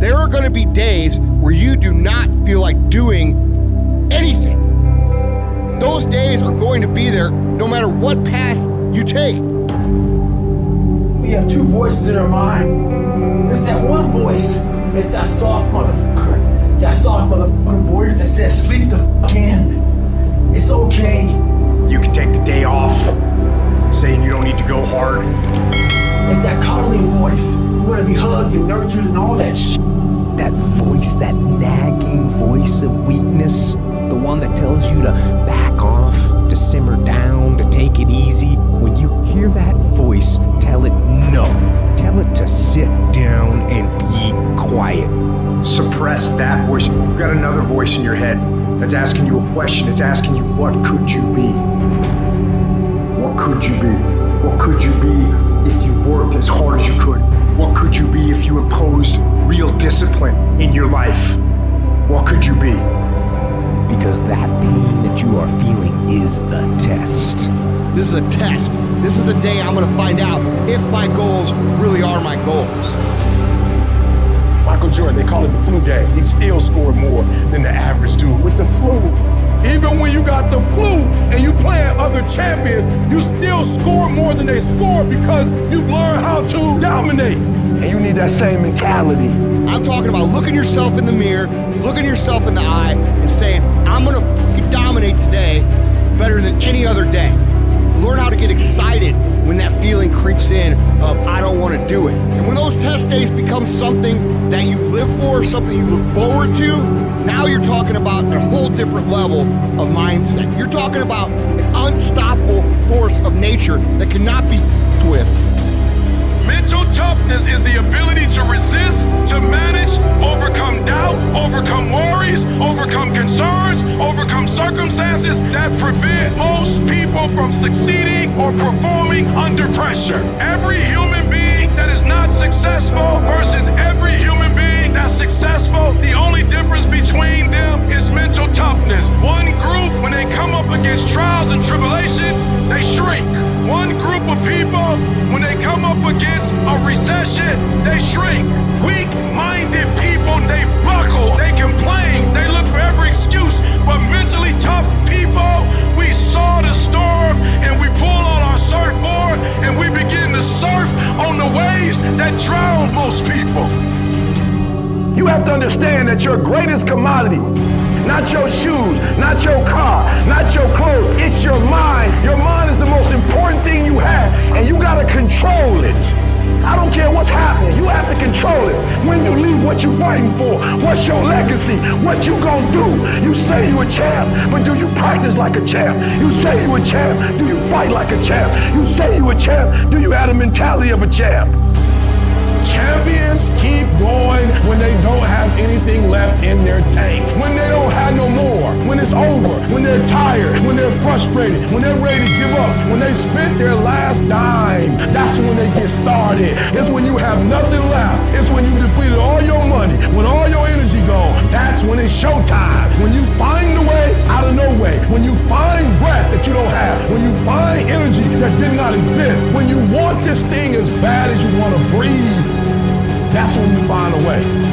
There are gonna be days where you do not feel like doing anything. Those days are going to be there no matter what path you take. We have two voices in our mind. There's that one voice, it's that soft motherfucker. That soft motherfucking voice that says, sleep the fuck in. It's okay. You can take the day off, saying you don't need to go hard. It's that coddling voice. You want to be hugged and nurtured and all that shit. That voice, that nagging voice of weakness, the one that tells you to back off, to simmer down, to take it easy. When you hear that voice, tell it no. Tell it to sit down and be quiet. Suppress that voice. You've got another voice in your head that's asking you a question. It's asking you, what could you be? What could you be? What could you be if you worked as hard as you could? What could you be if you imposed real discipline in your life? What could you be? Because that pain that you are feeling is the test. This is a test. This is the day I'm gonna find out if my goals really are my goals. Michael Jordan, they call it the flu game. He still scored more than the average dude with the flu. Even when you got the flu and you playing other champions, you still score more than they score because you've learned how to dominate. And you need that same mentality. I'm talking about looking yourself in the mirror, looking yourself in the eye, and saying, I'm gonna fucking dominate today better than any other day. Learn how to get excited when that feeling creeps in of, I don't wanna do it. And when those test days become something that you live for, something you look forward to, now you're talking about a whole different level of mindset. You're talking about an unstoppable force of nature that cannot be f***ed with. Mental toughness is the ability to resist, to manage, overcome doubt, overcome worries, overcome concerns, overcome circumstances that prevent most people from succeeding or performing under pressure. Every human being that is not successful versus every human being that's successful, the only difference between them is mental toughness. One group, when they come up against trials and tribulations, they shrink. One group of people, when they come up against a recession, they shrink. Weak-minded people, they buckle, they complain, they look for every excuse. But mentally tough people, we saw the storm and we pull on our surfboard and we begin to surf on the waves that drown most people. You have to understand that your greatest commodity, not your shoes, not your car, not your clothes, it's your mind. Your mind is the most important thing you have, and you gotta control it. I don't care what's happening, you have to control it. When you leave, what you fighting for? What's your legacy? What you gonna do? You say you a champ, but do you practice like a champ? You say you a champ, do you fight like a champ? You say you a champ, do you have the mentality of a champ? Champions keep going when they don't have anything left in their tank. When they don't have no more. When it's over. When they're tired. When they're frustrated. When they're ready to give up. When they spent their last dime. That's when they get started. It's when you have nothing left. It's when you depleted all your money. When all your energy gone. That's when it's showtime. When you find the way out of no way. When you find breath that you don't have. When you find energy that did not exist. When you want this thing as bad as you want to breathe. That's when you find a way.